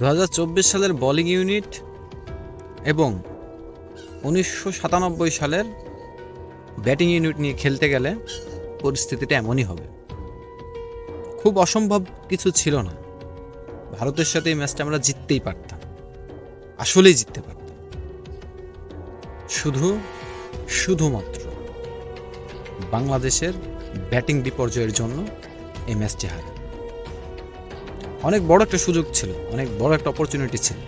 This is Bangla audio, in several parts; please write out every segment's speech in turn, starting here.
2024 সালের বোলিং ইউনিট এবং 1997 সালের ব্যাটিং ইউনিট নিয়ে খেলতে গেলে পরিস্থিতিটা এমনই হবে। খুব অসম্ভব কিছু ছিল না। ভারতের সাথে এই ম্যাচটা আমরা জিততেই পারতাম, আসলেই জিততে পারতাম। শুধুমাত্র বাংলাদেশের ব্যাটিং বিপর্যয়ের জন্য এই ম্যাচটি হারে। অনেক বড় একটা সুযোগ ছিল, অনেক বড় একটা অপরচুনিটি ছিল।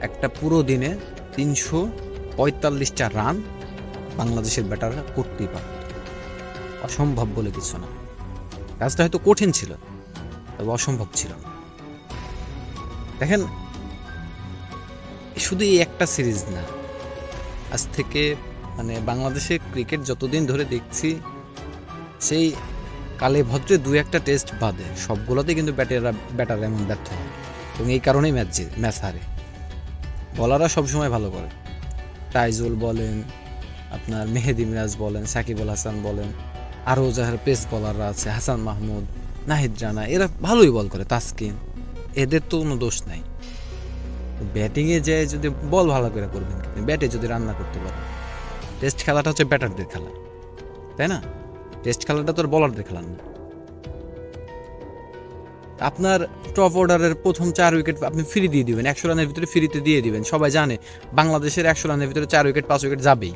একটা পুরো দিনে 345টা রান বাংলাদেশের ব্যাটাররা করতেই পারত। অসম্ভব বলে কিছু না। কাজটা হয়তো কঠিন ছিল, তবে অসম্ভব ছিল না। দেখেন, শুধু এই একটা সিরিজ না, আজ থেকে বাংলাদেশের ক্রিকেট যতদিন ধরে দেখছি, সেই কালে ভদ্রে 2-1 টেস্ট বাদে সবগুলোতে কিন্তু ব্যাটাররা এমন ব্যর্থ হয় এবং এই কারণেই ম্যাচ হারে। বলাররা সবসময় ভালো করে। তাইজুল বলেন, আপনার মেহেদি মিরাজ বলেন, সাকিব আল হাসান বলেন, আরও যারা পেস বলাররা আছে, হাসান মাহমুদ, নাহিদ রানা, এরা ভালোই বল করে। তাসকিন, এদের তো কোনো দোষ নাই। ব্যাটিংয়ে যে যদি বল ভালো করে করবেন, ব্যাটে যদি রান্না করতে পারেন। টেস্ট খেলাটা হচ্ছে ব্যাটারদের খেলা, তাই না? টেস্ট খেলাটা তো আর বলারদের খেলা না। আপনার টপ অর্ডারের প্রথম 4 উইকেট আপনি ফ্রি দিয়ে দিবেন, 100 রানের ভিতরে ফ্রিতে দিয়ে দিবেন। সবাই জানে বাংলাদেশের 100 রানের ভিতরে 4 উইকেট 5 উইকেট যাবেই,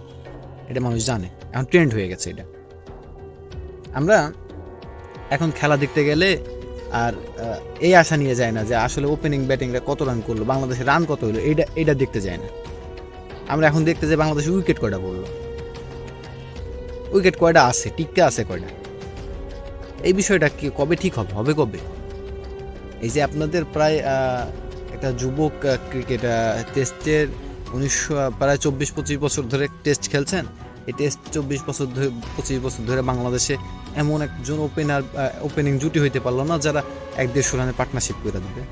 এটা মানুষ জানে। এখন ট্রেন্ড হয়ে গেছে এটা। আমরা এখন খেলা দেখতে গেলে আর এই আশা নিয়ে যায় না যে আসলে ওপেনিং ব্যাটিংরা কত রান করলো, বাংলাদেশের রান কত হলো, এইটা দেখতে যায় না। আমরা এখন দেখতে যাই বাংলাদেশের উইকেট কয়টা পড়লো, উইকেট কয়টা আছে, টিকতে আছে কয়টা। এই বিষয়টা কি কবে ঠিক হবে কবে? এই যে আপনাদের প্রায় একটা যুবক ক্রিকেট টেস্টের 24-25 বছর ধরে টেস্ট খেলছেন। এই টেস্ট 25 বছর ধরে বাংলাদেশে এমন একজন ওপেনিং জুটি হইতে পারলো না যারা 1-150 রানে পার্টনারশিপ করে দেবে।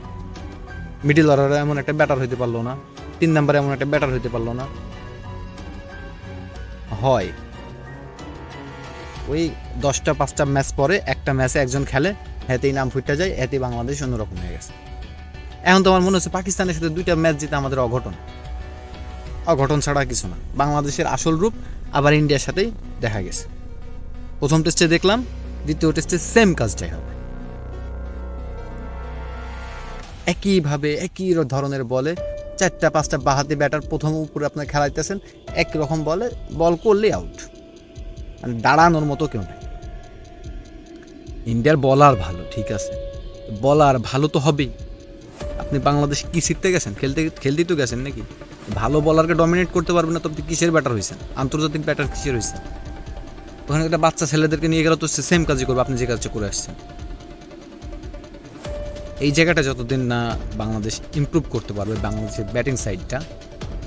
মিডল অর্ডারে এমন একটা ব্যাটার হইতে পারলো না, 3 নম্বরে এমন একটা ব্যাটার হইতে পারলো না। হয় ওই 10টা-5টা ম্যাচ পরে একটা ম্যাচে একজন খেলে, এতেই নাম ফুটে যায়, এতেই বাংলাদেশ অন্যরকম হয়ে গেছে। এখন তো আমার মনে হচ্ছে পাকিস্তানের সাথে 2টা ম্যাচ জিতে আমাদের অঘটন ছাড়া কিছু না। বাংলাদেশের আসল রূপ আবার ইন্ডিয়ার সাথেই দেখা গেছে। প্রথম টেস্টে দেখলাম, দ্বিতীয় টেস্টে সেম কাজটাই হবে। একইভাবে একই ধরনের বলে 4টা-5টা বাহাতি ব্যাটার প্রথম উপরে আপনার খেলাইতেছেন, একই রকম বল করলেই আউট। দাঁড়ানোর মতো কেউ নেই। ইন্ডিয়ার বলার ভালো, ঠিক আছে, বলার ভালো তো হবেই। আপনি বাংলাদেশ কি শিখতে গেছেন? খেলতেই তো গেছেন নাকি? ভালো বলারকে ডমিনেট করতে পারবেন না তো আপনি কিসের ব্যাটার হয়েছেন? আন্তর্জাতিক ব্যাটার কিসের হয়েছেন? ওখানে একটা বাচ্চা ছেলেদেরকে নিয়ে গেলে তো সেম কাজই করবে আপনি যে কাজটা করে আসছেন। এই জায়গাটা যতদিন না বাংলাদেশ ইমপ্রুভ করতে পারবে, বাংলাদেশের ব্যাটিং সাইডটা,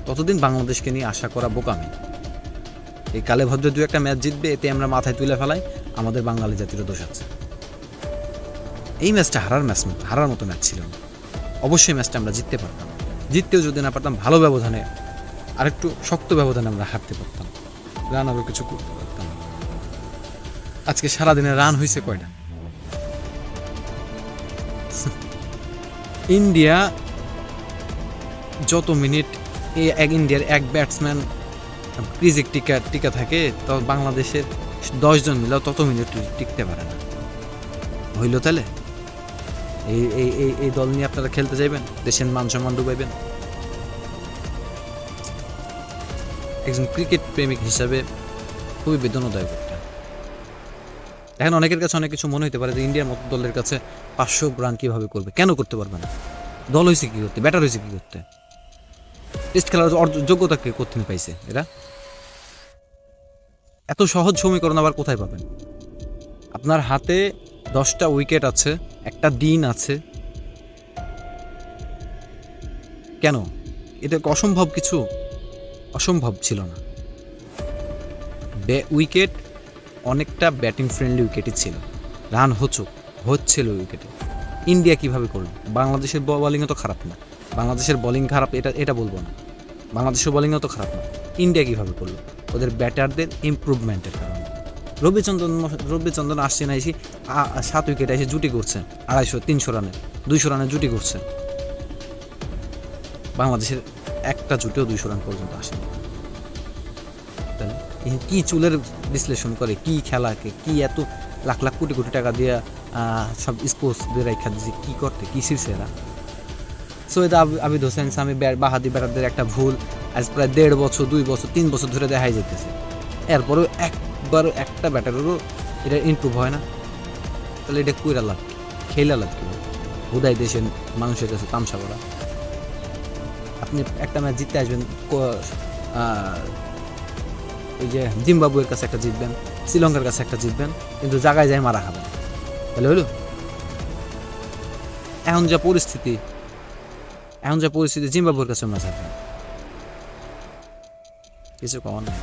ততদিন বাংলাদেশকে নিয়ে আশা করা বোকামি। এই কালে ভদ্রে 2-1 ম্যাচ জিতবে, এতে আমরা মাথায় তুলে ফেলাই আমাদের বাঙালি জাতির দোষ আছে। এই ম্যাচটা হারার মতো ম্যাচ ছিল না। অবশ্যই ম্যাচটা আমরা জিততে পারতাম। জিততেও যদি না পারতাম, ভালো ব্যবধানে, আরেকটু শক্ত ব্যবধানে আমরা হারতে পারতাম, রান আরও কিছু করতে পারতাম। আজকে সারাদিনে রান হয়েছে কয়টা? ইন্ডিয়া যত মিনিট ইন্ডিয়ার এক ব্যাটসম্যান ক্রিজে টিকা থাকে, তো বাংলাদেশের 10 জন মিলেও তত মিনিট টিকতে পারে না। হইল তাহলে এই দল নিয়ে আপনারা খেলতে যাইবেন, দেশের মান সম্মান ডুবাইবেন? একজন ক্রিকেট প্রেমিক হিসাবে খুবই বেদনাদায়ক একটা। এখন অনেকের কাছে অনেক কিছু মনে হতে পারে যে ইন্ডিয়ার মতো দলের কাছে 500 রান কীভাবে করবে, কেন করতে পারবে না? দল হয়েছে কী করতে, ব্যাটার হয়েছে কী করতে? টেস্ট খেলার যোগ্যতা কে কোথায় পাইছে এরা? এত সহজ সমীকরণ আবার কোথায় পাবেন? আপনার হাতে 10টা উইকেট আছে, একটা দিন আছে, কেন? এটা অসম্ভব কিছু? অসম্ভব ছিল না। উইকেট অনেকটা ব্যাটিং ফ্রেন্ডলি উইকেটই ছিল, রান হচ্ছিল উইকেটে। ইন্ডিয়া কিভাবে করলো? বাংলাদেশের বোলিংও তো খারাপ না, বাংলাদেশের বোলিং খারাপ এটা বলবো না, বাংলাদেশের বোলিংও তো খারাপ না। ইন্ডিয়া কিভাবে করলো? ওদের ব্যাটারদের ইমপ্রুভমেন্টের কারণে। রবিচন্দ্রন আসছে না, এসে 7 উইকেটে এসে জুটি করছে 250-300 রানে, 200 রানে জুটি করছে। বাংলাদেশের একটা জুটেও 200 রান পর্যন্ত আসেনি। তাহলে কি চুলের বিশ্লেষণ করে, কি খেলাকে, কি এত লাখ লাখ কোটি কোটি টাকা দিয়ে সব স্পোর্টসদের রেখা দিয়েছে, কি করতে, কি শিরছে এরা। সৈয়দ আবিদ হোসেন সামি বাহাদি ব্যাটারদের একটা ভুল আজ প্রায় 1.5 বছর, 2 বছর, 3 বছর ধরে দেখাই যেতেছে। এরপরেও একবারও একটা ব্যাটারেরও এটা ইমপ্রুভ হয় না। তাহলে এটা কইরা লাভ, খেলা লাভ কি? হুদাই দেশের মানুষের কাছে তামসা করা। আপনি একটা ম্যাচ জিততে আসবেন, ওই যে জিম্বাবুয়ের কাছে একটা জিতবেন, শ্রীলঙ্কার কাছে একটা জিতবেন, কিন্তু জায়গায় যায় মারা খাবেন। তাহলে হইল? এখন যা পরিস্থিতি জিম্বাবুয়ের কাছে ম্যাচ হারবেন, কিছু কমার নেই।